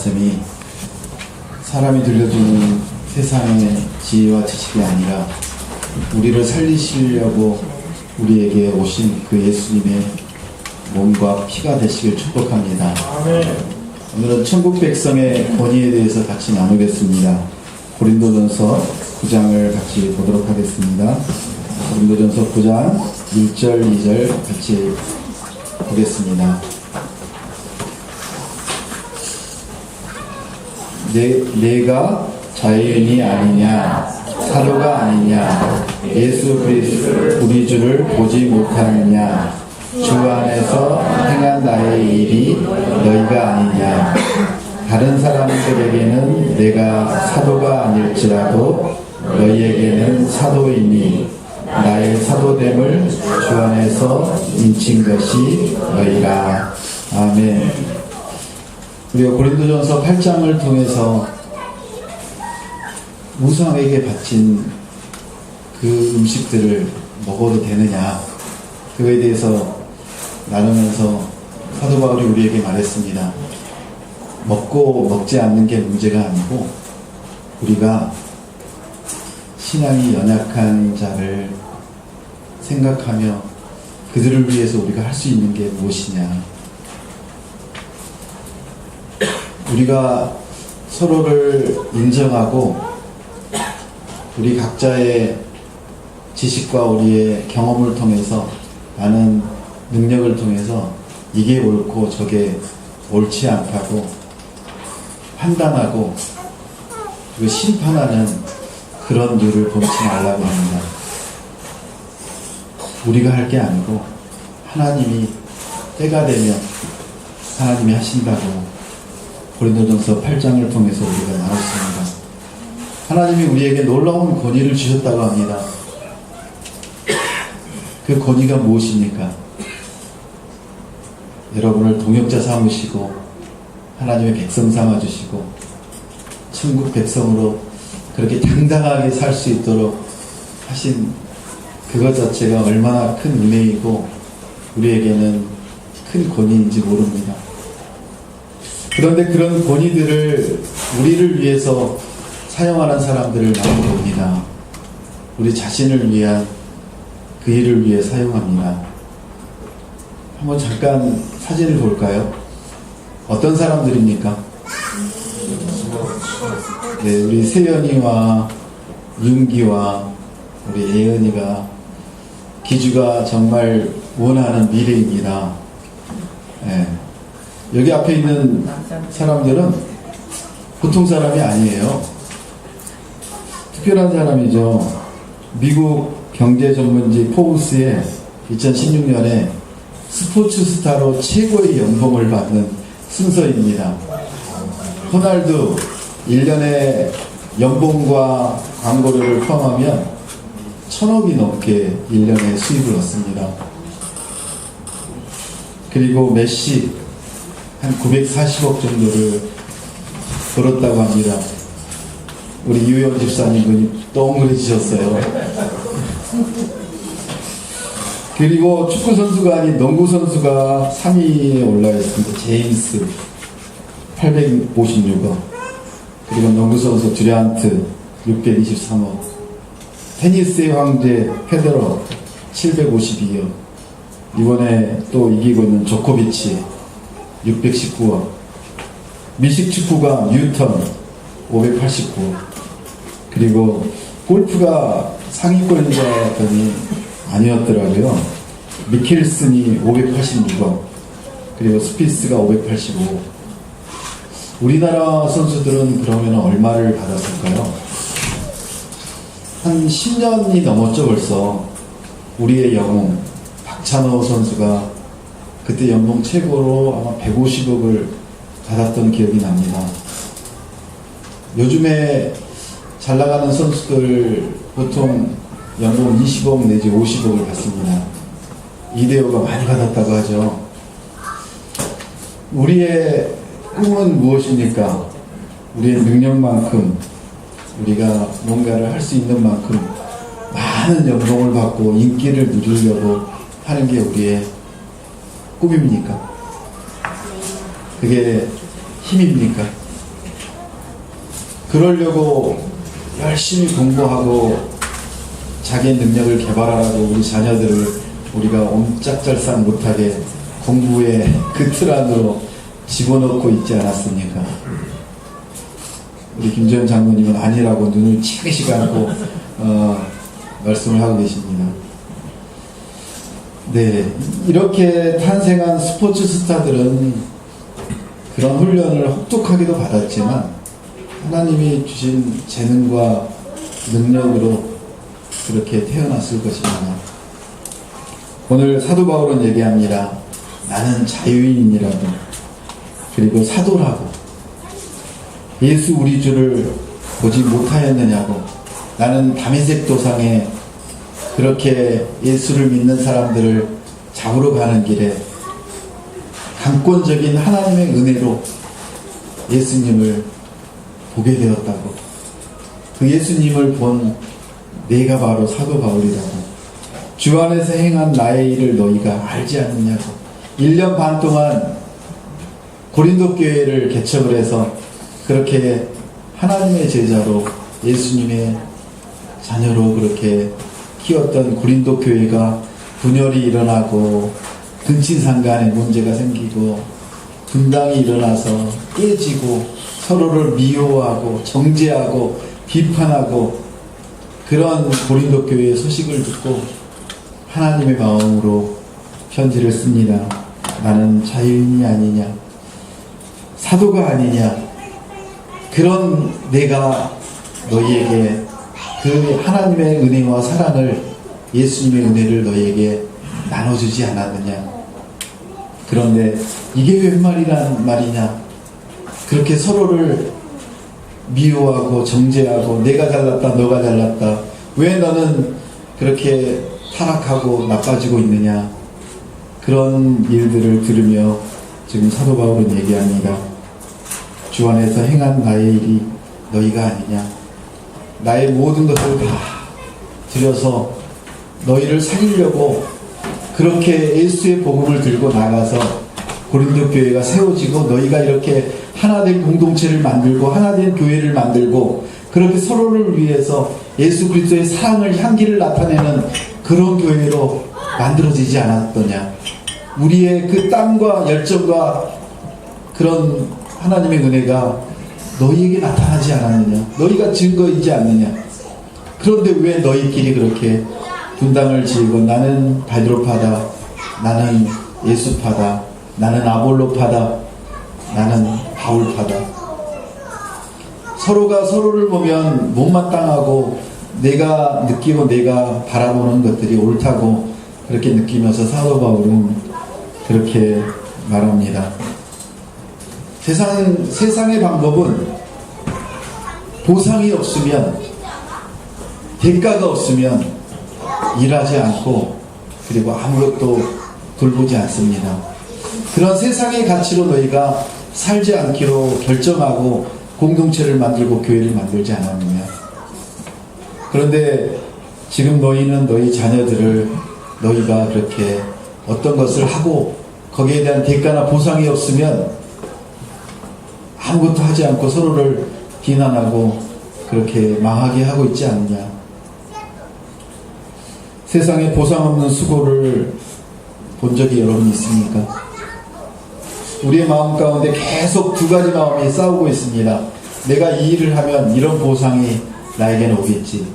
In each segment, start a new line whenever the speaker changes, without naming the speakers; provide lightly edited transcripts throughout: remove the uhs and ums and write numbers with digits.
말씀이 사람이 들려주는 세상의 지혜와 지식이 아니라 우리를 살리시려고 우리에게 오신 그 예수님의 몸과 피가 되시길 축복합니다. 오늘은 천국 백성의 권위에 대해서 같이 나누겠습니다. 고린도전서 9장을 같이 보도록 하겠습니다. 고린도전서 9장 1절 2절 같이 보겠습니다. 내가 자유인이 아니냐, 사도가 아니냐, 예수 그리스도 우리 주를 보지 못하느냐, 주 안에서 행한 나의 일이 너희가 아니냐. 다른 사람들에게는 내가 사도가 아닐지라도 너희에게는 사도이니 나의 사도됨을 주 안에서 인친 것이 너희라. 아멘. 우리가 고린도전서 8장을 통해서 우상에게 바친 그 음식들을 먹어도 되느냐, 그거에 대해서 나누면서 사도 바울이 우리에게 말했습니다. 먹고 먹지 않는 게 문제가 아니고 우리가 신앙이 연약한 자를 생각하며 그들을 위해서 우리가 할 수 있는 게 무엇이냐, 우리가 서로를 인정하고 우리 각자의 지식과 우리의 경험을 통해서, 나는 능력을 통해서 이게 옳고 저게 옳지 않다고 판단하고 그리고 심판하는 그런 일을 범치 말라고 합니다. 우리가 할 게 아니고 하나님이 때가 되면 하나님이 하신다고 고린도전서 8장을 통해서 우리가 나눴습니다. 하나님이 우리에게 놀라운 권위를 주셨다고 합니다. 그 권위가 무엇입니까? 여러분을 동역자 삼으시고 하나님의 백성 삼아주시고 천국 백성으로 그렇게 당당하게 살 수 있도록 하신 그것 자체가 얼마나 큰 은혜이고 우리에게는 큰 권위인지 모릅니다. 그런데 그런 권위들을 우리를 위해서 사용하는 사람들을 많이 봅니다. 우리 자신을 위한 그 일을 위해 사용합니다. 한번 잠깐 사진을 볼까요? 어떤 사람들입니까? 네, 우리 세연이와 윤기와 우리 예은이가 기주가 정말 원하는 미래입니다. 네. 여기 앞에 있는 사람들은 보통 사람이 아니에요. 특별한 사람이죠. 미국 경제 전문지 포브스의 2016년에 스포츠 스타로 최고의 연봉을 받는 순서입니다. 호날두 1년에 연봉과 광고료를 포함하면 1,000억이 넘게 1년에 수입을 얻습니다. 그리고 메시 한 940억 정도를 벌었다고 합니다. 우리 유영 집사님분이 동그래지셨어요. 그리고 축구 선수가 아닌 농구 선수가 3위에 올라 있습니다. 제임스 856억. 그리고 농구 선수 듀란트 623억. 테니스의 황제 페데러 752억. 이번에 또 이기고 있는 조코비치 619억. 미식 축구가 뉴턴 589억. 그리고 골프가 상위권자였더니 아니었더라고요. 미켈슨이 586억. 그리고 스피스가 585억. 우리나라 선수들은 그러면 얼마를 받았을까요? 한 10년이 넘었죠 벌써. 우리의 영웅 박찬호 선수가 그때 연봉 최고로 아마 150억을 받았던 기억이 납니다. 요즘에 잘 나가는 선수들 보통 연봉 20억 내지 50억을 받습니다. 이대호가 많이 받았다고 하죠. 우리의 꿈은 무엇입니까? 우리의 능력만큼 우리가 뭔가를 할 수 있는 만큼 많은 연봉을 받고 인기를 누리려고 하는 게 우리의 꿈입니까? 그게 힘입니까? 그러려고 열심히 공부하고 자기의 능력을 개발하라고 우리 자녀들을 우리가 옴짝달싹 못하게 공부의 그 틀 안으로 집어넣고 있지 않았습니까? 우리 김재현 장로님은 아니라고 눈을 치그시 감고 말씀을 하고 계십니다. 네, 이렇게 탄생한 스포츠 스타들은 그런 훈련을 혹독하게도 받았지만 하나님이 주신 재능과 능력으로 그렇게 태어났을 것입니다. 오늘 사도 바울은 얘기합니다. 나는 자유인이라고, 그리고 사도라고, 예수 우리 주를 보지 못하였느냐고, 나는 다메섹 도상에 그렇게 예수를 믿는 사람들을 잡으러 가는 길에 강권적인 하나님의 은혜로 예수님을 보게 되었다고, 그 예수님을 본 내가 바로 사도 바울이라고, 주 안에서 행한 나의 일을 너희가 알지 않느냐고, 1년 반 동안 고린도 교회를 개척을 해서 그렇게 하나님의 제자로 예수님의 자녀로 그렇게 키웠던 고린도 교회가 분열이 일어나고 근친상간에 문제가 생기고 분당이 일어나서 깨지고 서로를 미워하고 정죄하고 비판하고 그런 고린도 교회의 소식을 듣고 하나님의 마음으로 편지를 씁니다. 나는 자유인이 아니냐, 사도가 아니냐, 그런 내가 너희에게 그 하나님의 은혜와 사랑을, 예수님의 은혜를 너희에게 나눠주지 않았느냐. 그런데 이게 웬 말이냐, 그렇게 서로를 미워하고 정죄하고 내가 잘났다 너가 잘났다, 왜 너는 그렇게 타락하고 나빠지고 있느냐, 그런 일들을 들으며 지금 사도 바울은 얘기합니다. 주 안에서 행한 나의 일이 너희가 아니냐, 나의 모든 것을 다 들여서 너희를 살리려고 그렇게 예수의 복음을 들고 나가서 고린도 교회가 세워지고 너희가 이렇게 하나된 공동체를 만들고 하나된 교회를 만들고 그렇게 서로를 위해서 예수 그리스도의 사랑을, 향기를 나타내는 그런 교회로 만들어지지 않았더냐. 우리의 그 땀과 열정과 그런 하나님의 은혜가 너희에게 나타나지 않았느냐, 너희가 증거이지 않느냐. 그런데 왜 너희끼리 그렇게 분당을 지으고 나는 베드로파다, 나는 예수파다, 나는 아볼로파다, 나는 바울파다. 서로가 서로를 보면 못마땅하고 내가 느끼고 내가 바라보는 것들이 옳다고 그렇게 느끼면서 사도 바울은 그렇게 말합니다. 세상의 방법은 보상이 없으면, 대가가 없으면 일하지 않고 그리고 아무것도 돌보지 않습니다. 그런 세상의 가치로 너희가 살지 않기로 결정하고 공동체를 만들고 교회를 만들지 않았느냐. 그런데 지금 너희는 너희 자녀들을 너희가 그렇게 어떤 것을 하고 거기에 대한 대가나 보상이 없으면 아무것도 하지 않고 서로를 비난하고 그렇게 망하게 하고 있지 않느냐. 세상에 보상 없는 수고를 본 적이 여러분 있습니까? 우리의 마음 가운데 계속 두 가지 마음이 싸우고 있습니다. 내가 이 일을 하면 이런 보상이 나에게는 오겠지.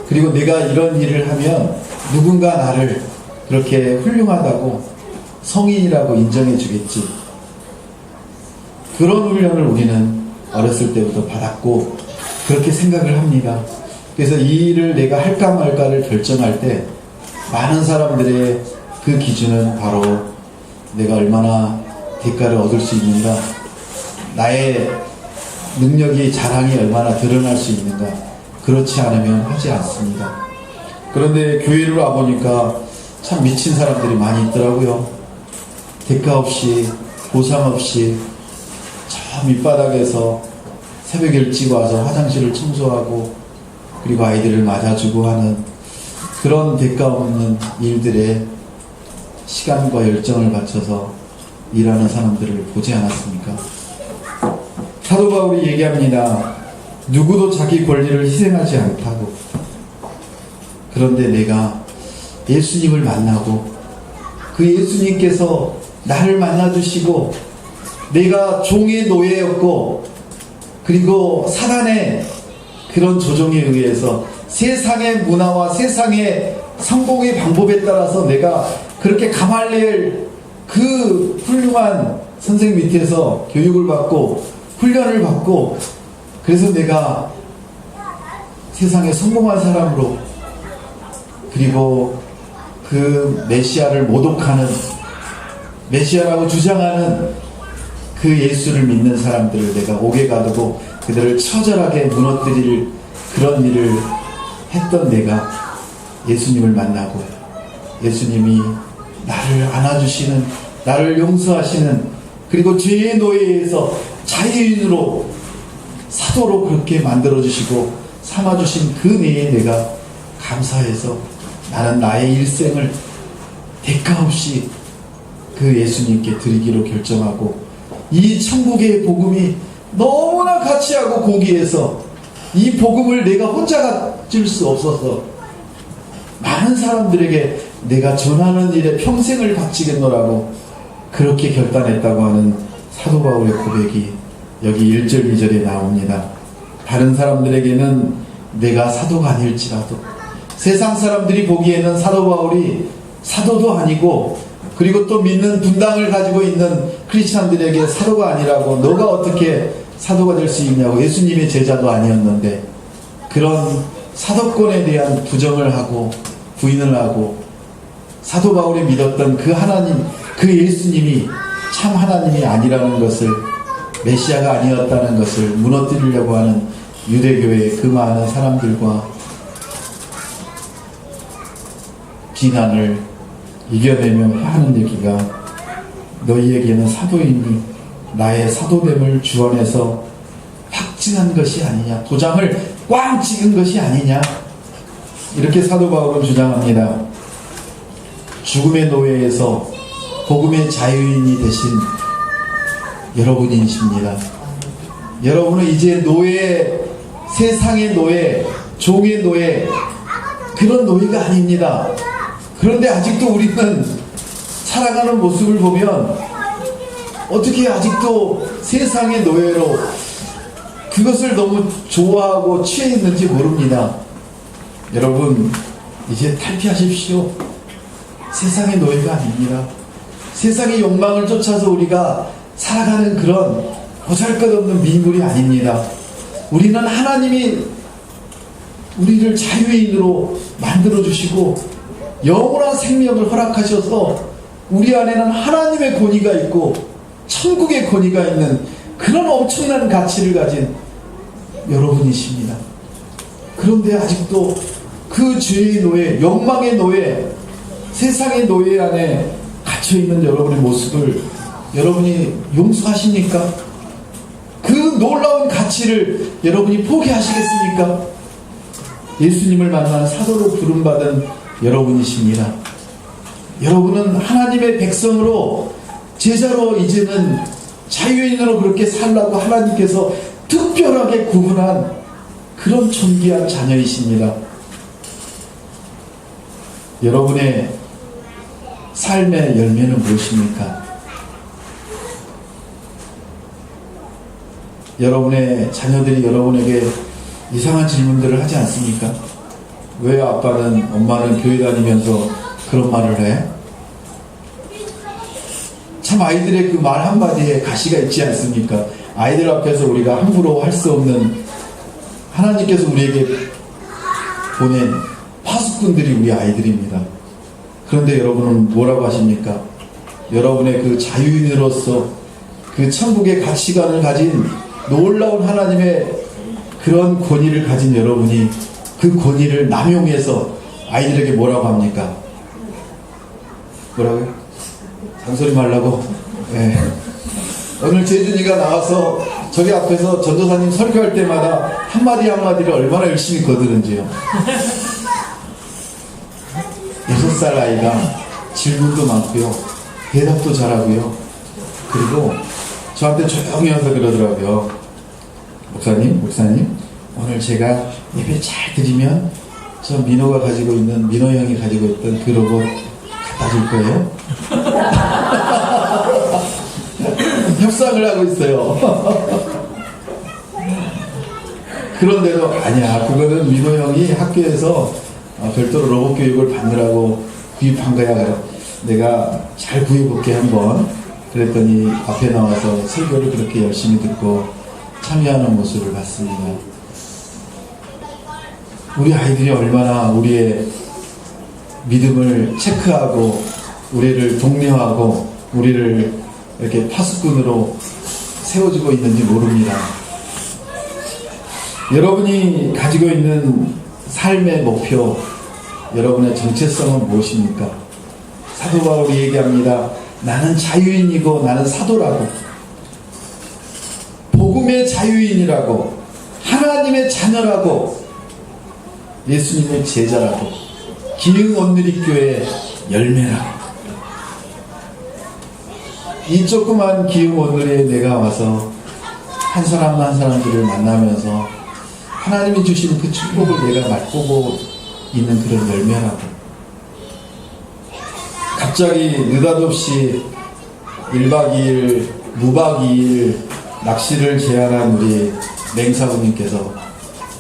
그리고 내가 이런 일을 하면 누군가 나를 그렇게 훌륭하다고, 성인이라고 인정해 주겠지. 그런 훈련을 우리는 어렸을 때부터 받았고 그렇게 생각을 합니다. 그래서 이 일을 내가 할까 말까를 결정할 때 많은 사람들의 그 기준은 바로 내가 얼마나 대가를 얻을 수 있는가, 나의 능력이, 자랑이 얼마나 드러날 수 있는가. 그렇지 않으면 하지 않습니다. 그런데 교회를 와보니까 참 미친 사람들이 많이 있더라고요. 대가 없이, 보상 없이 저 밑바닥에서 새벽 일찍 와서 화장실을 청소하고 그리고 아이들을 맞아주고 하는 그런 대가 없는 일들에 시간과 열정을 바쳐서 일하는 사람들을 보지 않았습니까? 사도 바울이 얘기합니다. 누구도 자기 권리를 희생하지 않다고. 그런데 내가 예수님을 만나고 그 예수님께서 나를 만나주시고 내가 종의 노예였고 그리고 사단의 그런 조종에 의해서 세상의 문화와 세상의 성공의 방법에 따라서 내가 그렇게 가말리엘 그 훌륭한 선생 밑에서 교육을 받고 훈련을 받고 그래서 내가 세상에 성공한 사람으로 그리고 그 메시아를 모독하는 메시아라고 주장하는 그 예수를 믿는 사람들을 내가 옥에 가두고 그들을 처절하게 무너뜨릴 그런 일을 했던 내가 예수님을 만나고 예수님이 나를 안아주시는 나를 용서하시는 그리고 죄의 노예에서 자유인으로 사도로 그렇게 만들어주시고 삼아주신 그 은혜에 내가 감사해서 나는 나의 일생을 대가 없이 그 예수님께 드리기로 결정하고 이 천국의 복음이 너무나 가치하고 고귀해서 이 복음을 내가 혼자 가질 수 없어서 많은 사람들에게 내가 전하는 일에 평생을 바치겠노라고 그렇게 결단했다고 하는 사도 바울의 고백이 여기 1절 2절에 나옵니다. 다른 사람들에게는 내가 사도가 아닐지라도 세상 사람들이 보기에는 사도 바울이 사도도 아니고 그리고 또 믿는 분당을 가지고 있는 크리스찬들에게 사도가 아니라고 너가 어떻게 사도가 될 수 있냐고 예수님의 제자도 아니었는데 그런 사도권에 대한 부정을 하고 부인을 하고 사도 바울이 믿었던 그 하나님 그 예수님이 참 하나님이 아니라는 것을 메시아가 아니었다는 것을 무너뜨리려고 하는 유대교의 그 많은 사람들과 비난을 이겨내며 하는 얘기가 너희에게는 사도이니 나의 사도됨을 주원해서 확증한 것이 아니냐 도장을 꽝 찍은 것이 아니냐 이렇게 사도 바울은 주장합니다. 죽음의 노예에서 복음의 자유인이 되신 여러분이십니다. 여러분은 이제 노예 세상의 노예 종의 노예 그런 노예가 아닙니다. 그런데 아직도 우리는 살아가는 모습을 보면 어떻게 아직도 세상의 노예로 그것을 너무 좋아하고 취해 있는지 모릅니다. 여러분 이제 탈피하십시오. 세상의 노예가 아닙니다. 세상의 욕망을 쫓아서 우리가 살아가는 그런 보잘것없는 미물이 아닙니다. 우리는 하나님이 우리를 자유인으로 만들어주시고 영원한 생명을 허락하셔서 우리 안에는 하나님의 권위가 있고 천국의 권위가 있는 그런 엄청난 가치를 가진 여러분이십니다. 그런데 아직도 그 죄의 노예, 욕망의 노예, 세상의 노예 안에 갇혀있는 여러분의 모습을 여러분이 용서하십니까? 그 놀라운 가치를 여러분이 포기하시겠습니까? 예수님을 만난 사도로 부름받은 여러분이십니다. 여러분은 하나님의 백성으로 제자로 이제는 자유인으로 그렇게 살라고 하나님께서 특별하게 구분한 그런 존귀한 자녀이십니다. 여러분의 삶의 열매는 무엇입니까? 여러분의 자녀들이 여러분에게 이상한 질문들을 하지 않습니까? 왜 아빠는 엄마는 교회 다니면서 그런 말을 해? 참 아이들의 그 말 한마디에 가시가 있지 않습니까? 아이들 앞에서 우리가 함부로 할 수 없는 하나님께서 우리에게 보낸 파수꾼들이 우리 아이들입니다. 그런데 여러분은 뭐라고 하십니까? 여러분의 그 자유인으로서 그 천국의 가치관을 가진 놀라운 하나님의 그런 권위를 가진 여러분이 그 권위를 남용해서 아이들에게 뭐라고 합니까? 뭐라고요? 잔소리 말라고? 네. 오늘 재준이가 나와서 저기 앞에서 전도사님 설교할 때마다 한마디 한마디를 얼마나 열심히 거두는지요. 6살 아이가 질문도 많고요, 대답도 잘하고요. 그리고 저한테 조용히 와서 그러더라고요. 목사님 오늘 제가 예배 잘 드리면 저 민호가 가지고 있는, 민호 형이 가지고 있던 그 로봇 갖다 줄 거예요? 협상을 하고 있어요. 그런데도 아니야, 그거는 민호 형이 학교에서 별도로 로봇 교육을 받느라고 구입한 거야. 내가 잘 구해볼게 한번. 그랬더니 앞에 나와서 설교를 그렇게 열심히 듣고 참여하는 모습을 봤습니다. 우리 아이들이 얼마나 우리의 믿음을 체크하고 우리를 독려하고 우리를 이렇게 파수꾼으로 세워주고 있는지 모릅니다. 여러분이 가지고 있는 삶의 목표, 여러분의 정체성은 무엇입니까? 사도 바울이 얘기합니다. 나는 자유인이고 나는 사도라고, 복음의 자유인이라고, 하나님의 자녀라고, 예수님의 제자라고, 기흥온누리교회 열매라고. 이 조그만 기흥온누리에 내가 와서 한 사람 한 사람들을 만나면서 하나님이 주신 그 축복을 내가 맛보고 있는 그런 열매라고. 갑자기 느닷없이 1박 2일, 무박 2일 낚시를 제안한 우리 맹사부님께서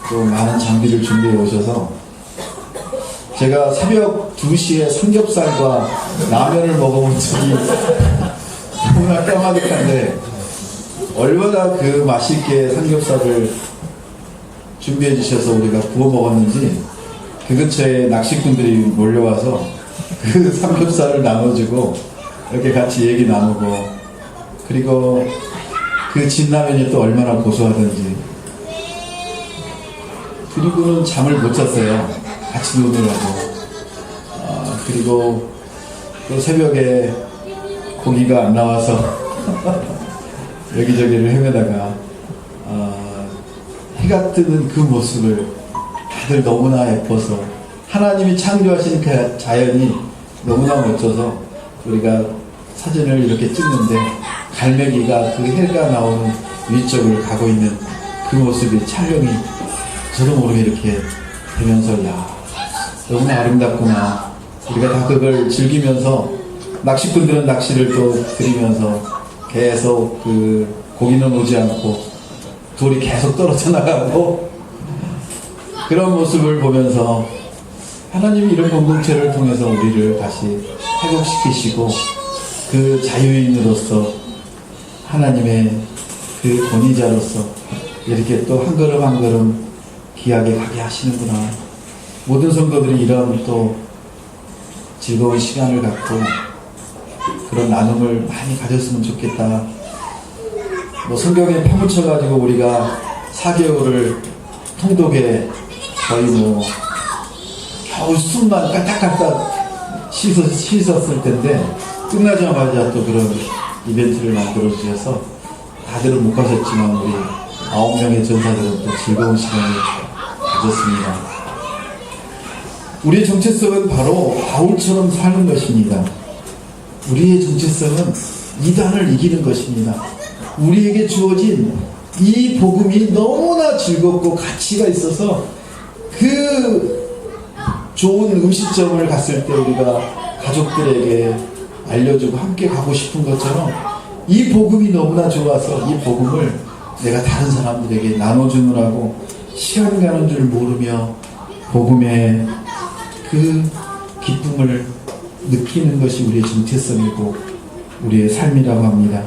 또 많은 장비를 준비해 오셔서 제가 새벽 2시에 삼겹살과 라면을 먹어본 적이 너무나 까마득한데, 얼마나 그 맛있게 삼겹살을 준비해 주셔서 우리가 구워 먹었는지 그 근처에 낚시꾼들이 몰려와서 그 삼겹살을 나눠주고 이렇게 같이 얘기 나누고, 그리고 그 진라면이 또 얼마나 고소하던지. 그리고는 잠을 못 잤어요, 같이 노느라고. 그리고 또 새벽에 고기가 안 나와서 여기저기를 헤매다가 해가 뜨는 그 모습을 다들 너무나 예뻐서, 하나님이 창조하신 그 자연이 너무나 멋져서 우리가 사진을 이렇게 찍는데 갈매기가 그 해가 나오는 위쪽을 가고 있는 그 모습이 촬영이 저도 모르게 이렇게 되면서, 야, 너무나 아름답구나. 우리가 다 그걸 즐기면서 낚시꾼들은 낚시를 또 들이면서 계속 그 고기는 오지 않고 돌이 계속 떨어져 나가고, 그런 모습을 보면서 하나님이 이런 공동체를 통해서 우리를 다시 회복시키시고 그 자유인으로서 하나님의 그 권위자로서 이렇게 또 한 걸음 한 걸음 귀하게 가게 하시는구나. 모든 성도들이 이런 또 즐거운 시간을 갖고 그런 나눔을 많이 가졌으면 좋겠다. 뭐 성경에 파묻혀가지고 우리가 4개월을 통독에 거의 뭐 겨우 숨만 까딱까딱 씻었을 텐데, 끝나자마자 또 그런 이벤트를 만들어 주셔서 다들은 못 가셨지만 우리 9명의 전사들은 또 즐거운 시간을 가졌습니다. 우리의 정체성은 바로 바울처럼 사는 것입니다. 우리의 정체성은 이단을 이기는 것입니다. 우리에게 주어진 이 복음이 너무나 즐겁고 가치가 있어서 그 좋은 음식점을 갔을 때 우리가 가족들에게 알려주고 함께 가고 싶은 것처럼, 이 복음이 너무나 좋아서 이 복음을 내가 다른 사람들에게 나눠주느라고 시간 가는 줄 모르며 복음의 그 기쁨을 느끼는 것이 우리의 정체성이고 우리의 삶이라고 합니다.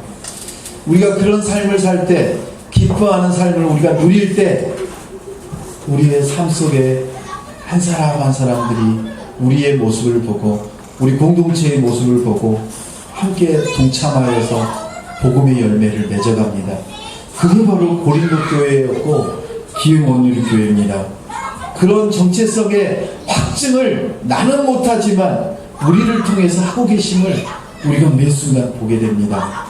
우리가 그런 삶을 살 때, 기뻐하는 삶을 우리가 누릴 때, 우리의 삶 속에 한 사람 한 사람들이 우리의 모습을 보고 우리 공동체의 모습을 보고 함께 동참하여서 복음의 열매를 맺어갑니다. 그게 바로 고린도 교회였고 기흥온누리 교회입니다. 그런 정체성의 확증을 나는 못하지만 우리를 통해서 하고 계심을 우리가 매 순간 보게 됩니다.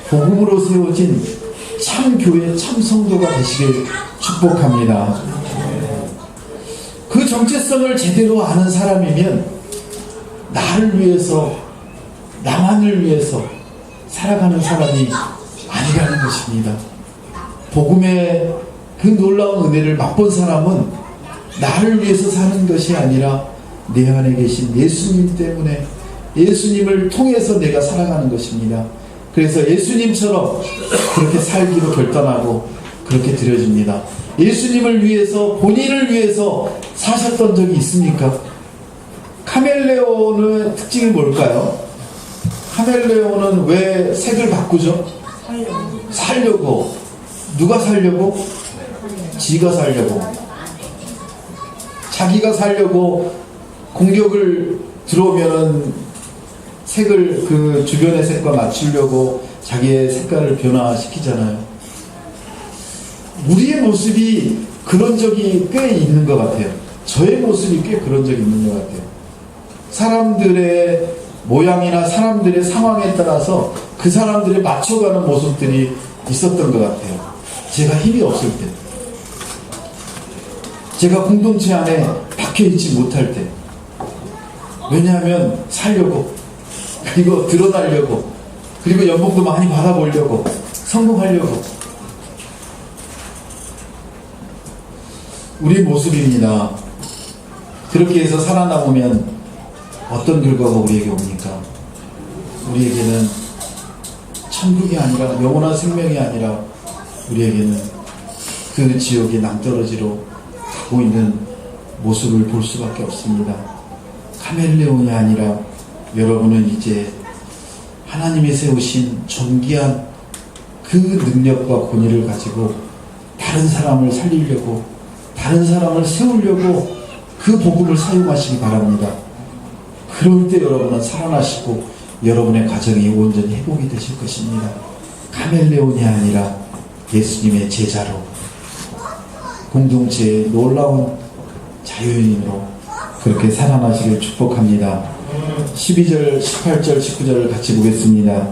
복음으로 세워진 참 교회, 참 성도가 되시길 축복합니다. 그 정체성을 제대로 아는 사람이면 나를 위해서, 나만을 위해서 살아가는 사람이 아니라는 것입니다. 복음의 그 놀라운 은혜를 맛본 사람은 나를 위해서 사는 것이 아니라 내 안에 계신 예수님 때문에, 예수님을 통해서 내가 살아가는 것입니다. 그래서 예수님처럼 그렇게 살기로 결단하고 그렇게 드려집니다. 예수님을 위해서, 본인을 위해서 사셨던 적이 있습니까? 카멜레온의 특징이 뭘까요? 카멜레온은 왜 색을 바꾸죠? 살려고. 누가 살려고? 지가 살려고. 자기가 살려고 공격을 들어오면은 색을 그 주변의 색과 맞추려고 자기의 색깔을 변화시키잖아요. 우리의 모습이 그런 적이 꽤 있는 것 같아요. 저의 모습이 꽤 그런 적이 있는 것 같아요. 사람들의 모양이나 사람들의 상황에 따라서 그 사람들에 맞춰가는 모습들이 있었던 것 같아요. 제가 힘이 없을 때, 제가 공동체 안에 박혀있지 못할 때, 왜냐하면 살려고, 그리고 드러나려고, 그리고 연봉도 많이 받아보려고, 성공하려고. 우리 모습입니다. 그렇게 해서 살아남으면 어떤 결과가 우리에게 옵니까? 우리에게는 천국이 아니라, 영원한 생명이 아니라 우리에게는 그 지옥의 낭떠러지로 가고 있는 모습을 볼 수밖에 없습니다. 카멜레온이 아니라 여러분은 이제 하나님이 세우신 존귀한 그 능력과 권위를 가지고 다른 사람을 살리려고, 다른 사람을 세우려고 그 복음을 사용하시기 바랍니다. 그럴 때 여러분은 살아나시고 여러분의 가정이 온전히 회복이 되실 것입니다. 카멜레온이 아니라 예수님의 제자로, 공동체의 놀라운 자유인으로 그렇게 살아나시길 축복합니다. 12절, 18절, 19절을 같이 보겠습니다.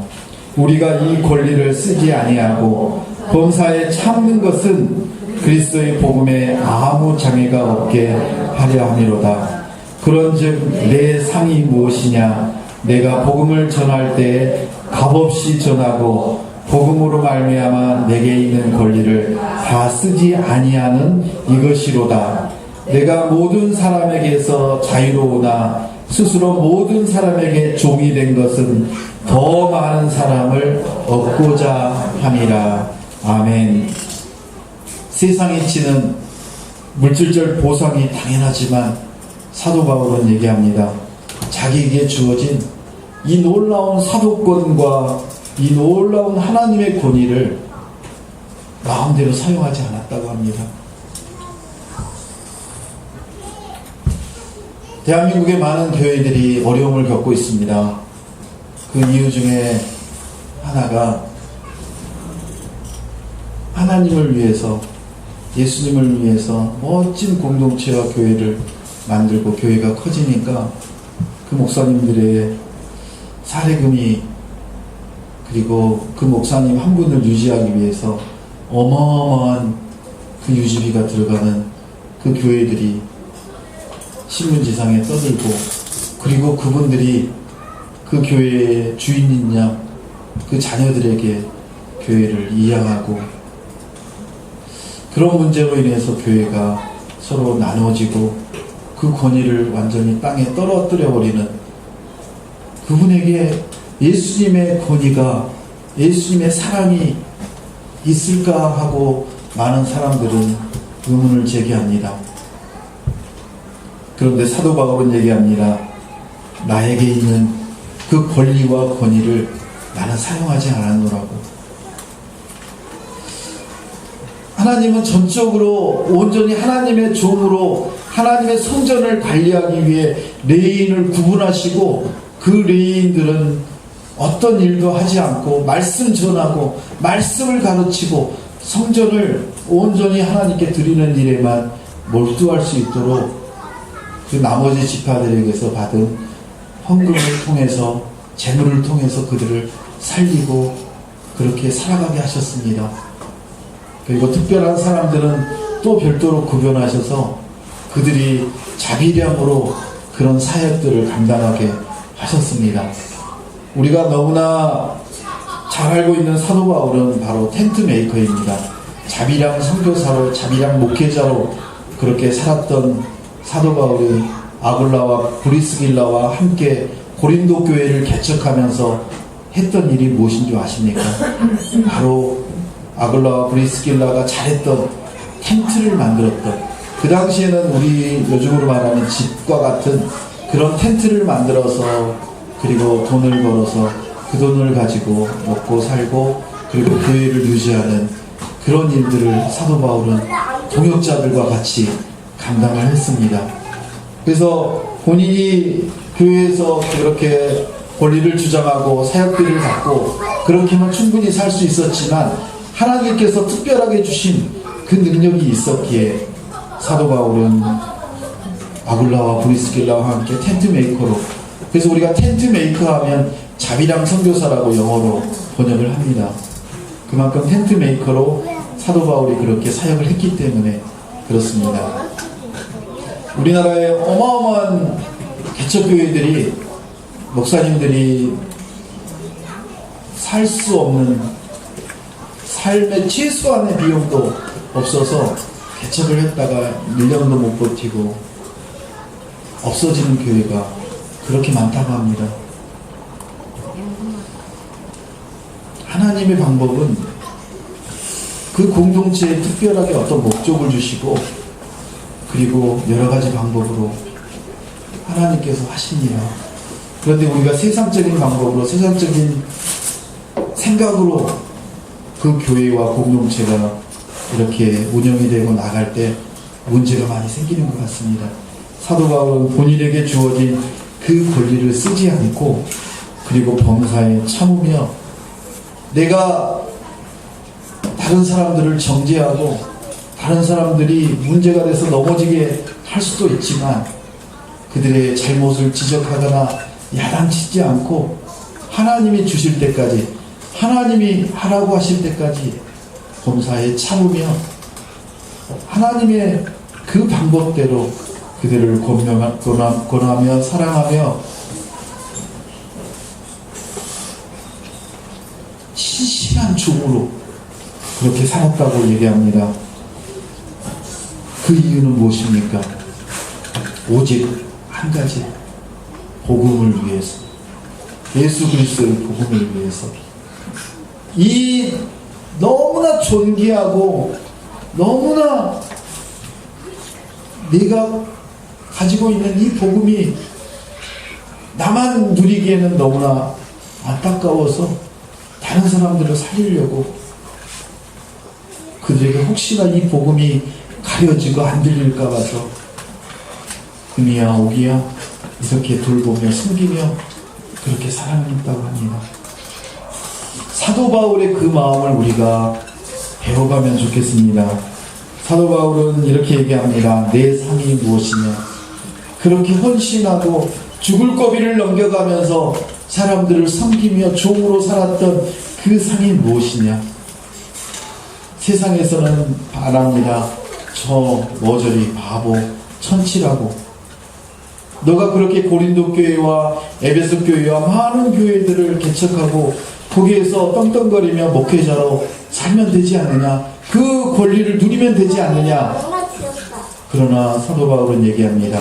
우리가 이 권리를 쓰지 아니하고 범사에 참는 것은 그리스도의 복음에 아무 장애가 없게 하려 함이로다. 그런즉 내 상이 무엇이냐? 내가 복음을 전할 때 값없이 전하고 복음으로 말미암아 내게 있는 권리를 다 쓰지 아니하는 이것이로다. 내가 모든 사람에게서 자유로우나 스스로 모든 사람에게 종이 된 것은 더 많은 사람을 얻고자 함이라. 아멘. 세상이 치는 물질적 보상이 당연하지만 사도 바울은 얘기합니다. 자기에게 주어진 이 놀라운 사도권과 이 놀라운 하나님의 권위를 마음대로 사용하지 않았다고 합니다. 대한민국의 많은 교회들이 어려움을 겪고 있습니다. 그 이유 중에 하나가 하나님을 위해서, 예수님을 위해서 멋진 공동체와 교회를 만들고 교회가 커지니까 그 목사님들의 사례금이, 그리고 그 목사님 한 분을 유지하기 위해서 어마어마한 그 유지비가 들어가는 그 교회들이 신문지상에 떠들고, 그리고 그분들이 그 교회의 주인인 양 그 자녀들에게 교회를 이양하고, 그런 문제로 인해서 교회가 서로 나눠지고 그 권위를 완전히 땅에 떨어뜨려 버리는, 그분에게 예수님의 권위가, 예수님의 사랑이 있을까 하고 많은 사람들은 의문을 제기합니다. 그런데 사도 바울은 얘기합니다. 나에게 있는 그 권리와 권위를 나는 사용하지 않았노라고. 하나님은 전적으로 온전히 하나님의 종으로 하나님의 성전을 관리하기 위해 레위인을 구분하시고, 그 레위인들은 어떤 일도 하지 않고 말씀 전하고 말씀을 가르치고 성전을 온전히 하나님께 드리는 일에만 몰두할 수 있도록 그 나머지 지파들에게서 받은 헌금을 통해서, 재물을 통해서 그들을 살리고 그렇게 살아가게 하셨습니다. 그리고 특별한 사람들은 또 별도로 구별하셔서 그들이 자비량으로 그런 사역들을 감당하게 하셨습니다. 우리가 너무나 잘 알고 있는 사도 바울은 바로 텐트 메이커입니다. 자비랑 선교사로, 자비랑 목회자로 그렇게 살았던 사도 바울이 아굴라와 브리스길라와 함께 고린도 교회를 개척하면서 했던 일이 무엇인 줄 아십니까? 바로 아굴라와 브리스길라가 잘했던 텐트를 만들었던, 그 당시에는 우리 요즘으로 말하는 집과 같은 그런 텐트를 만들어서, 그리고 돈을 벌어서 그 돈을 가지고 먹고 살고 그리고 교회를 유지하는 그런 일들을 사도 바울은 동역자들과 같이 감당을 했습니다. 그래서 본인이 교회에서 그렇게 권리를 주장하고 사역비를 받고 그렇게만 충분히 살 수 있었지만, 하나님께서 특별하게 주신 그 능력이 있었기에 사도 바울은 아굴라와 브리스길라와 함께 텐트 메이커로, 그래서 우리가 텐트 메이커 하면 자비랑 선교사라고 영어로 번역을 합니다. 그만큼 텐트 메이커로 사도 바울이 그렇게 사역을 했기 때문에 그렇습니다. 우리나라의 어마어마한 개척교회들이, 목사님들이 살 수 없는, 삶의 최소한의 비용도 없어서 개척을 했다가 1년도 못 버티고 없어지는 교회가 그렇게 많다고 합니다. 하나님의 방법은 그 공동체에 특별하게 어떤 목적을 주시고, 그리고 여러 가지 방법으로 하나님께서 하십니다. 그런데 우리가 세상적인 방법으로, 세상적인 생각으로 그 교회와 공동체가 이렇게 운영이 되고 나갈 때 문제가 많이 생기는 것 같습니다. 사도 바울은 본인에게 주어진 그 권리를 쓰지 않고, 그리고 범사에 참으며, 내가 다른 사람들을 정죄하고 다른 사람들이 문제가 돼서 넘어지게 할 수도 있지만, 그들의 잘못을 지적하거나 야단치지 않고 하나님이 주실 때까지, 하나님이 하라고 하실 때까지 범사에 참으며 하나님의 그 방법대로 그들을 권하며 사랑하며 신실한 종으로 그렇게 살았다고 얘기합니다. 그 이유는 무엇입니까? 오직 한 가지, 복음을 위해서, 예수 그리스도의 복음을 위해서. 이 너무나 존귀하고 너무나 내가 가지고 있는 이 복음이 나만 누리기에는 너무나 안타까워서 다른 사람들을 살리려고, 그들에게 혹시나 이 복음이 가려지고 안 들릴까 봐서 금이야 오기야 이렇게 돌보며 숨기며 그렇게 사랑했다고 합니다. 사도 바울의 그 마음을 우리가 배워가면 좋겠습니다. 사도 바울은 이렇게 얘기합니다. 내 상이 무엇이냐? 그렇게 헌신하고 죽을 고비를 넘겨가면서 사람들을 섬기며 종으로 살았던 그 상이 무엇이냐? 세상에서는 말합니다. 저 머저리 바보 천치라고. 너가 그렇게 고린도 교회와 에베소 교회와 많은 교회들을 개척하고 거기에서 떵떵거리며 목회자로 살면 되지 않느냐? 그 권리를 누리면 되지 않느냐? 그러나 사도 바울은 얘기합니다.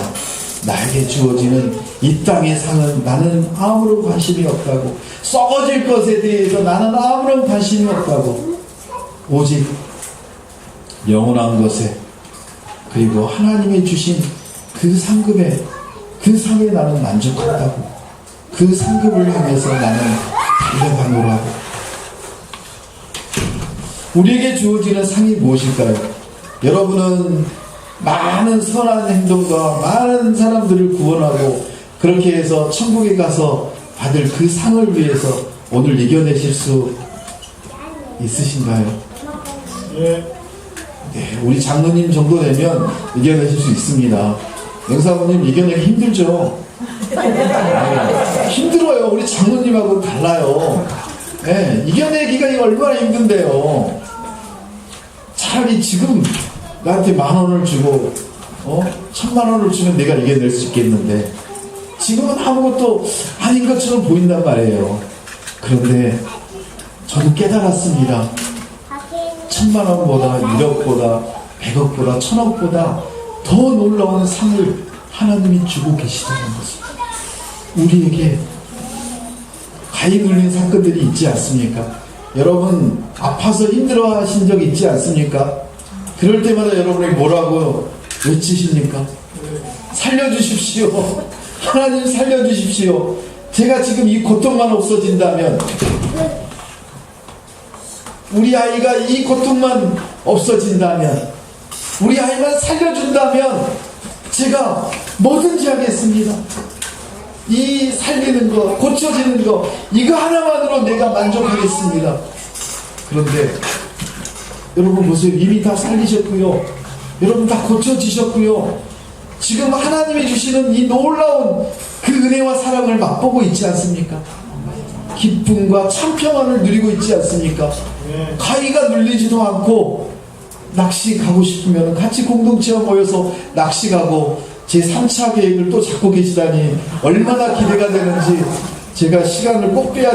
나에게 주어지는 이 땅의 상은 나는 아무런 관심이 없다고. 썩어질 것에 대해서 나는 아무런 관심이 없다고. 오직 영원한 것에, 그리고 하나님이 주신 그 상급에, 그 상에 나는 만족한다고. 그 상급을 향해서 나는 달려가노라고. 우리에게 주어지는 상이 무엇일까요? 여러분은 많은 선한 행동과 많은 사람들을 구원하고 그렇게 해서 천국에 가서 받을 그 상을 위해서 오늘 이겨내실 수 있으신가요? 네, 우리 장로님 정도 되면 이겨내실 수 있습니다. 영사모님 이겨내기 힘들죠? 네, 힘들어요. 우리 장로님하고 달라요. 네, 이겨내기가 얼마나 힘든데요. 차라리 지금 나한테 10,000원을 주고 1,000,000원을 주면 내가 이겨낼 수 있겠는데, 지금은 아무것도 아닌 것처럼 보인단 말이에요. 그런데 저는 깨달았습니다. 1000만 원보다 1억보다 100억보다 1000억보다 더 놀라운 상을 하나님이 주고 계시다는 것입니다. 우리에게 가히 눌린 사건들이 있지 않습니까? 여러분 아파서 힘들어 하신 적 있지 않습니까? 그럴 때마다 여러분이 뭐라고 외치십니까? 살려주십시오. 하나님 살려주십시오. 제가 지금 이 고통만 없어진다면, 우리 아이가 이 고통만 없어진다면, 우리 아이만 살려준다면 제가 뭐든지 하겠습니다. 이 살리는 거, 고쳐지는 거, 이거 하나만으로 내가 만족하겠습니다. 그런데 여러분 보세요. 이미 다 살리셨고요. 여러분 다 고쳐지셨고요. 지금 하나님이 주시는 이 놀라운 그 은혜와 사랑을 맛보고 있지 않습니까? 기쁨과 참 평안을 누리고 있지 않습니까? 가위가 눌리지도 않고, 낚시 가고 싶으면 같이 공동체와 모여서 낚시 가고 제 3차 계획을 또 잡고 계시다니 얼마나 기대가 되는지 제가 시간을 꼭 빼야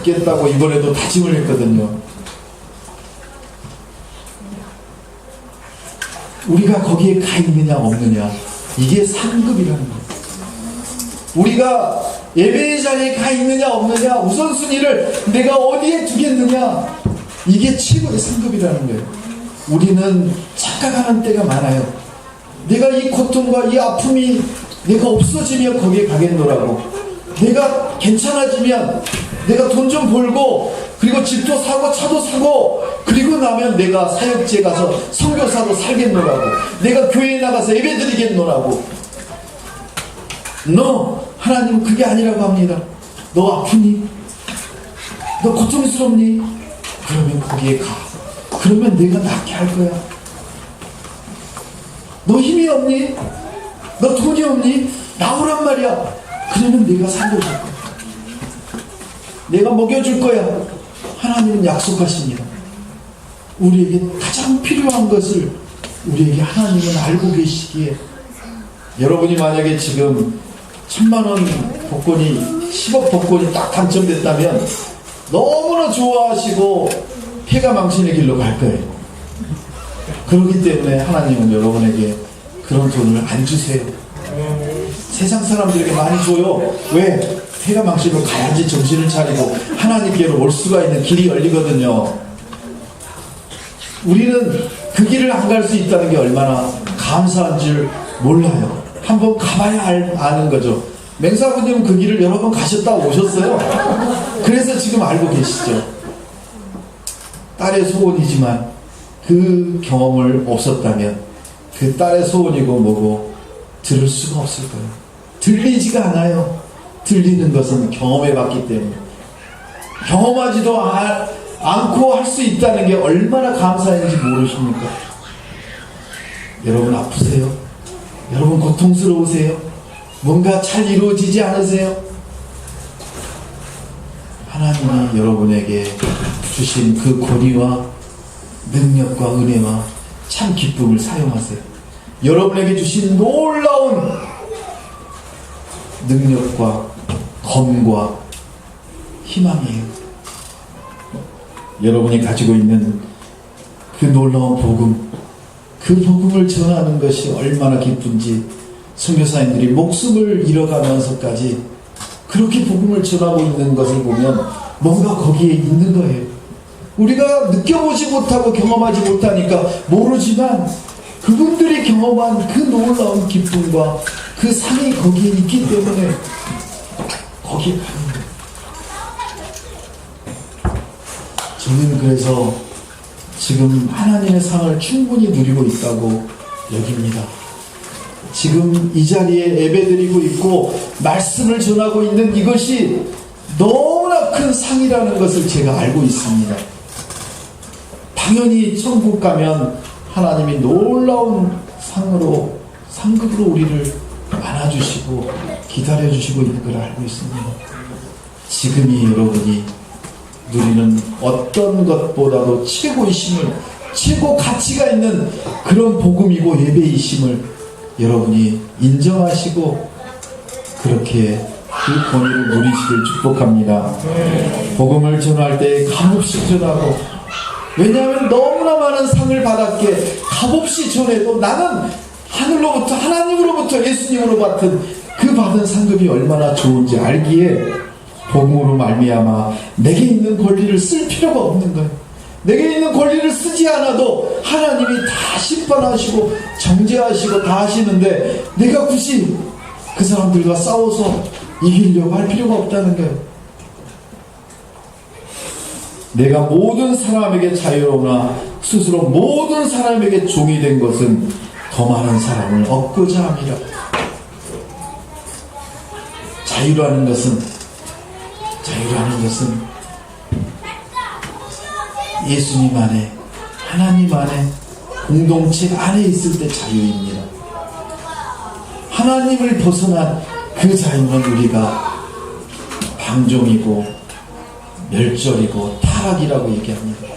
되겠다고 이번에도 다짐을 했거든요. 우리가 거기에 가 있느냐 없느냐, 이게 상급이라는 거예요. 우리가 예배의 자리에 가 있느냐 없느냐, 우선순위를 내가 어디에 두겠느냐, 이게 최고의 상급이라는 거예요. 우리는 착각하는 때가 많아요. 내가 이 고통과 이 아픔이 내가 없어지면 거기에 가겠노라고, 내가 괜찮아지면 내가 돈 좀 벌고 그리고 집도 사고 차도 사고 그리고 나면 내가 사역지에 가서 선교사로 살겠노라고, 내가 교회에 나가서 예배 드리겠노라고. 너, 하나님은 그게 아니라고 합니다. 너 아프니? 너 고통스럽니? 그러면 거기에 가. 그러면 내가 낫게 할 거야. 너 힘이 없니? 너 돈이 없니? 나오란 말이야. 그러면 내가 살려줄 거야. 내가 먹여줄 거야. 하나님은 약속하십니다. 우리에게 가장 필요한 것을 우리에게 하나님은 알고 계시기에, 여러분이 만약에 지금 1000만원 복권이 10억 복권이 딱 당첨됐다면 너무나 좋아하시고 해가 망신의 길로 갈 거예요. 그렇기 때문에 하나님은 여러분에게 그런 돈을 안 주세요. 세상 사람들에게 많이 줘요. 왜? 해가 망신으로 가야지 정신을 차리고 하나님께로 올 수가 있는 길이 열리거든요. 우리는 그 길을 안 갈 수 있다는 게 얼마나 감사한 줄 몰라요. 한번 가봐야 아는 거죠. 맹사부님은 그 길을 여러 번 가셨다 오셨어요. 그래서 지금 알고 계시죠. 딸의 소원이지만 그 경험을 없었다면 그 딸의 소원이고 뭐고 들을 수가 없을 거예요. 들리지가 않아요. 들리는 것은 경험해봤기 때문에. 경험하지도 않고 할 수 있다는 게 얼마나 감사한지 모르십니까? 여러분 아프세요? 여러분 고통스러우세요? 뭔가 잘 이루어지지 않으세요? 하나님이 여러분에게 주신 그 권위와 능력과 은혜와 참 기쁨을 사용하세요. 여러분에게 주신 놀라운 능력과 검과 희망이에요. 여러분이 가지고 있는 그 놀라운 복음, 그 복음을 전하는 것이 얼마나 기쁜지 선교사님들이 목숨을 잃어가면서까지 그렇게 복음을 전하고 있는 것을 보면 뭔가 거기에 있는 거예요. 우리가 느껴보지 못하고 경험하지 못하니까 모르지만 그분들이 경험한 그 놀라운 기쁨과 그 상이 거기에 있기 때문에 거기에 가는 거예요. 저는 그래서 지금 하나님의 상을 충분히 누리고 있다고 여깁니다. 지금 이 자리에 예배드리고 있고 말씀을 전하고 있는 이것이 너무나 큰 상이라는 것을 제가 알고 있습니다. 당연히 천국 가면 하나님이 놀라운 상으로, 상급으로 우리를 안아주시고 기다려주시고 있는 걸 알고 있습니다. 지금이 여러분이 누리는 어떤 것보다도 최고이심을, 최고 가치가 있는 그런 복음이고 예배이심을 여러분이 인정하시고 그렇게 그 권위를 누리시길 축복합니다. 복음을 전할 때 감없이 전하고 왜냐하면 너무나 많은 상을 받았기에 값없이 전해도 나는 하늘로부터, 하나님으로부터, 예수님으로 받은 그 받은 상급이 얼마나 좋은지 알기에 복음으로 말미암아 내게 있는 권리를 쓸 필요가 없는 거예요. 내게 있는 권리를 쓰지 않아도 하나님이 다 심판하시고 정죄하시고 다 하시는데 내가 굳이 그 사람들과 싸워서 이기려고 할 필요가 없다는 거예요. 내가 모든 사람에게 자유로우나 스스로 모든 사람에게 종이 된 것은 더 많은 사람을 얻고자 함이라. 자유라는 것은 예수님 안에, 하나님 안에, 공동체 안에 있을 때 자유입니다. 하나님을 벗어난 그 자유는 우리가 방종이고 멸절이고 타락이라고 얘기합니다.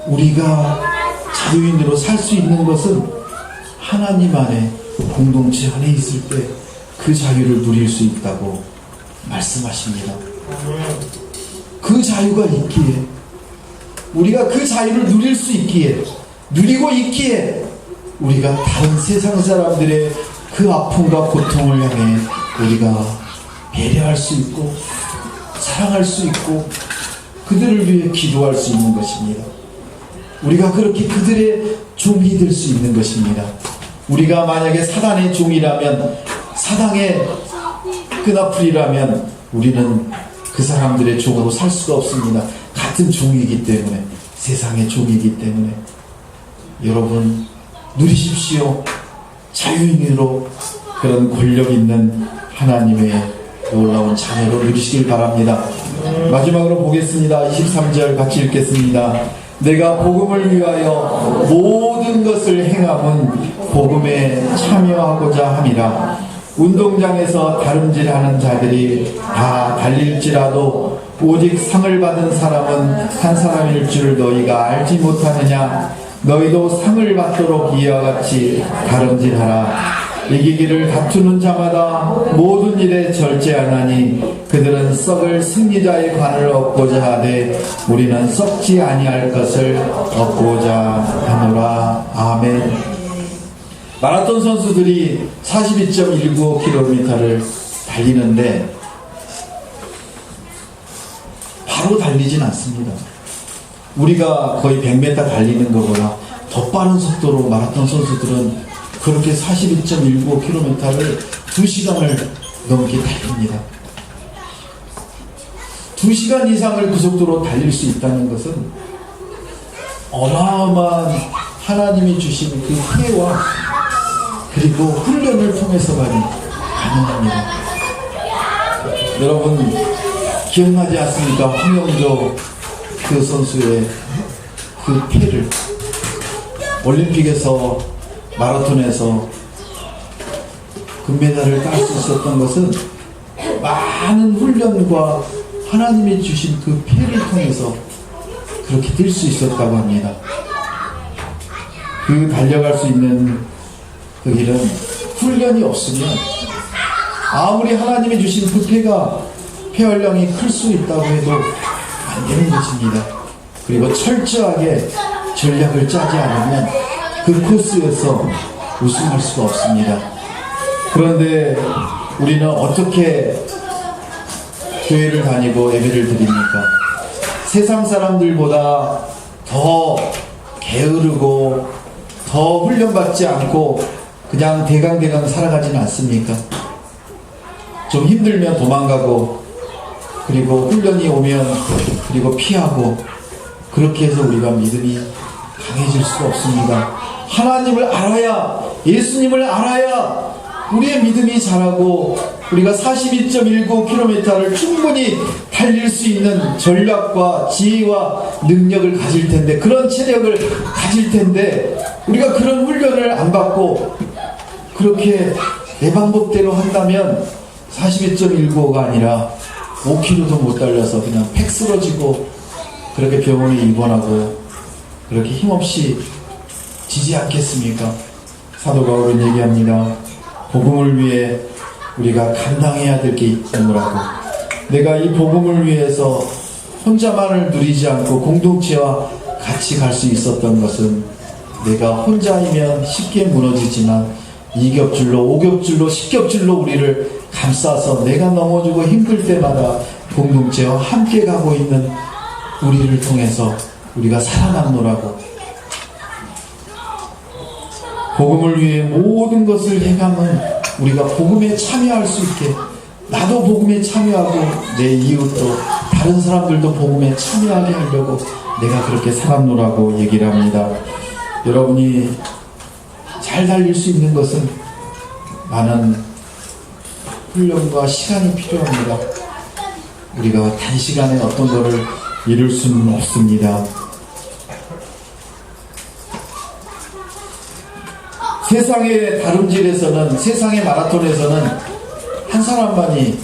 우리가 자유인으로 살 수 있는 것은 하나님 안에, 공동체 안에 있을 때 그 자유를 누릴 수 있다고 말씀하십니다. 그 자유가 있기에, 우리가 그 자유를 누릴 수 있기에, 누리고 있기에 우리가 다른 세상 사람들의 그 아픔과 고통을 향해 우리가 배려할 수 있고 사랑할 수 있고 그들을 위해 기도할 수 있는 것입니다. 우리가 그렇게 그들의 종이 될 수 있는 것입니다. 우리가 만약에 사단의 종이라면, 사단의 끈앞풀이라면 우리는 그 사람들의 종으로 살 수가 없습니다. 같은 종이기 때문에, 세상의 종이기 때문에. 여러분 누리십시오. 자유인으로 그런 권력 있는 하나님의 놀라운 자녀로 누리시길 바랍니다. 마지막으로 보겠습니다. 23절 같이 읽겠습니다. 내가 복음을 위하여 모든 것을 행함은 복음에 참여하고자 함이라. 운동장에서 다름질하는 자들이 다 달릴지라도 오직 상을 받은 사람은 한 사람일 줄 너희가 알지 못하느냐. 너희도 상을 받도록 이와 같이 다름질하라. 이기기를 다투는 자마다 모든 일에 절제하나니 그들은 썩을 승리자의 관을 얻고자 하되 우리는 썩지 아니할 것을 얻고자 하노라. 아멘. 마라톤 선수들이 42.195km를 달리는데 바로 달리진 않습니다. 우리가 거의 100m 달리는 것보다 더 빠른 속도로 마라톤 선수들은 그렇게 42.195km를 2시간을 넘게 달립니다. 2시간 이상을 그 속도로 달릴 수 있다는 것은 어마어마한 하나님이 주신 그 회와 그리고 훈련을 통해서만이 가능합니다. 여러분 기억나지 않습니까? 황영조 그 선수의 그 패를 올림픽에서 마라톤에서 금메달을 딸 수 있었던 것은 많은 훈련과 하나님이 주신 그 패를 통해서 그렇게 뛸 수 있었다고 합니다. 그 달려갈 수 있는 그 길은 훈련이 없으면 아무리 하나님이 주신 그 폐활량이 클 수 있다고 해도 안 되는 것입니다. 그리고 철저하게 전략을 짜지 않으면 그 코스에서 우승할 수가 없습니다. 그런데 우리는 어떻게 교회를 다니고 예배를 드립니까? 세상 사람들보다 더 게으르고 더 훈련받지 않고 그냥 대강대강 살아가지는 않습니까? 좀 힘들면 도망가고 그리고 훈련이 오면 그리고 피하고 그렇게 해서 우리가 믿음이 강해질 수가 없습니다. 하나님을 알아야, 예수님을 알아야 우리의 믿음이 자라고 우리가 42.19km를 충분히 달릴 수 있는 전략과 지혜와 능력을 가질 텐데, 그런 체력을 가질 텐데 우리가 그런 훈련을 안 받고 그렇게 내 방법대로 한다면 42.195가 아니라 5km도 못 달려서 그냥 팩 쓰러지고 그렇게 병원에 입원하고 그렇게 힘없이 지지 않겠습니까? 사도 바울은 얘기합니다. 복음을 위해 우리가 감당해야 될 게 있느라고. 내가 이 복음을 위해서 혼자만을 누리지 않고 공동체와 같이 갈 수 있었던 것은 내가 혼자이면 쉽게 무너지지만 이겹줄로 오겹줄로 십겹줄로 우리를 감싸서 내가 넘어지고 힘들 때마다 공동체와 함께 가고 있는 우리를 통해서 우리가 살아남노라고, 복음을 위해 모든 것을 해가면 우리가 복음에 참여할 수 있게, 나도 복음에 참여하고 내 이웃도 다른 사람들도 복음에 참여하게 하려고 내가 그렇게 살았노라고 얘기를 합니다. 여러분이 잘 달릴 수 있는 것은 많은 훈련과 시간이 필요합니다. 우리가 단시간에 어떤 것을 이룰 수는 없습니다. 세상의 다름질에서는, 세상의 마라톤에서는 한 사람만이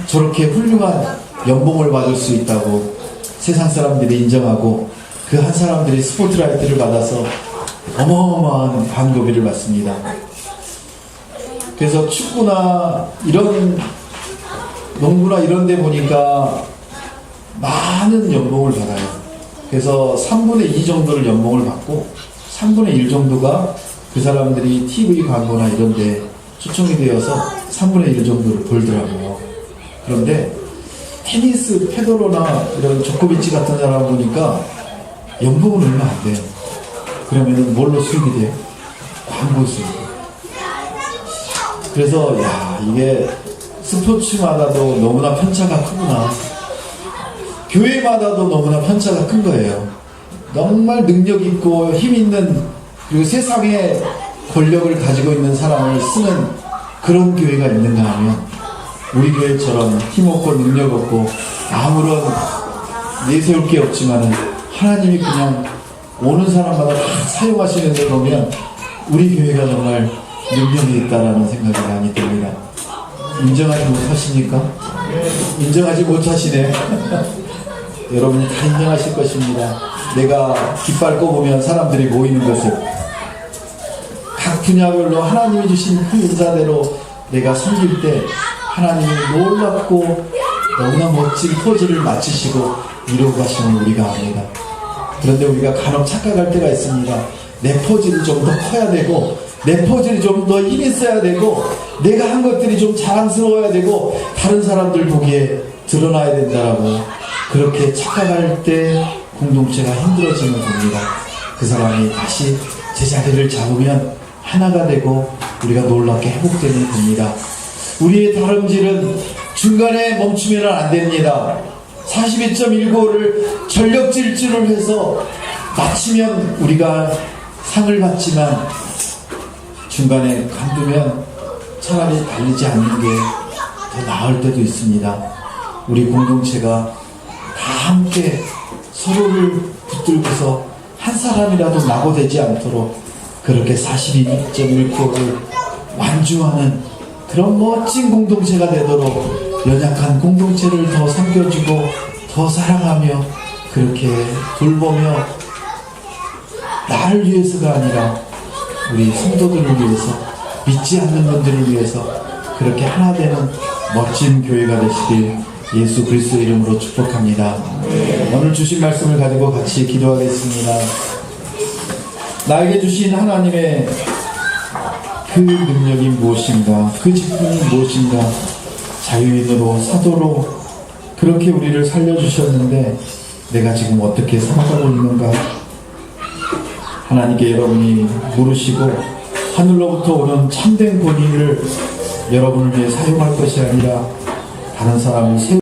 저렇게 훌륭한 연봉을 받을 수 있다고 세상 사람들이 인정하고 그 한 사람들이 스포트라이트를 받아서 어마어마한 광고비를 받습니다. 그래서 축구나 이런 농구나 이런 데 보니까 많은 연봉을 받아요. 그래서 3분의 2 정도를 연봉을 받고 3분의 1 정도가 그 사람들이 TV 광고나 이런 데 초청이 되어서 3분의 1 정도를 벌더라고요. 그런데 테니스 페더러나 이런 조코비치 같은 사람 보니까 연봉은 얼마 안 돼요. 그러면은 뭘로 수익이 돼요? 광고 수익. 그래서 야, 이게 스포츠마다도 너무나 편차가 크구나. 교회마다도 너무나 편차가 큰 거예요. 정말 능력 있고 힘 있는, 그리고 세상에 권력을 가지고 있는 사람을 쓰는 그런 교회가 있는가 하면 우리 교회처럼 힘없고 능력 없고 아무런 내세울 게 없지만은 하나님이 그냥 오는 사람마다 다 사용하시는 데 보면 우리 교회가 정말 능력이 있다라는 생각이 많이 듭니다. 인정하지 못하십니까? 인정하지 못하시네. 여러분이 다 인정하실 것입니다. 내가 깃발 꼽으면 사람들이 모이는 것을, 각 분야별로 하나님이 주신 그 은사대로 내가 섬길 때 하나님이 놀랍고 너무나 멋진 포즈를 맞추시고 이루고 가시는 우리가 압니다. 그런데 우리가 간혹 착각할 때가 있습니다. 내 포즈를 좀 더 커야 되고, 내 포즈를 좀 더 힘이 있어야 되고, 내가 한 것들이 좀 자랑스러워야 되고, 다른 사람들 보기에 드러나야 된다라고 그렇게 착각할 때 공동체가 힘들어지는 겁니다. 그 사람이 다시 제자리를 잡으면 하나가 되고 우리가 놀랍게 회복되는 겁니다. 우리의 다름질은 중간에 멈추면 안 됩니다. 42.195를 전력 질주를 해서 마치면 우리가 상을 받지만 중간에 관두면 차라리 달리지 않는 게 더 나을 때도 있습니다. 우리 공동체가 다 함께 서로를 붙들고서 한 사람이라도 낙오되지 않도록 그렇게 42.195를 완주하는 그런 멋진 공동체가 되도록 연약한 공동체를 더 섬겨주고 더 사랑하며 그렇게 돌보며 나를 위해서가 아니라 우리 성도들을 위해서, 믿지 않는 분들을 위해서 그렇게 하나 되는 멋진 교회가 되시길 예수 그리스도 이름으로 축복합니다. 오늘 주신 말씀을 가지고 같이 기도하겠습니다. 나에게 주신 하나님의 그 능력이 무엇인가, 그 직분이 무엇인가, 자유인으로 사도로 그렇게 우리를 살려주셨는데 내가 지금 어떻게 살아가고 있는가, 하나님께 여러분이 물으시고 하늘로부터 오는 참된 권위를 여러분을 위해 사용할 것이 아니라 다른 사람을 세우고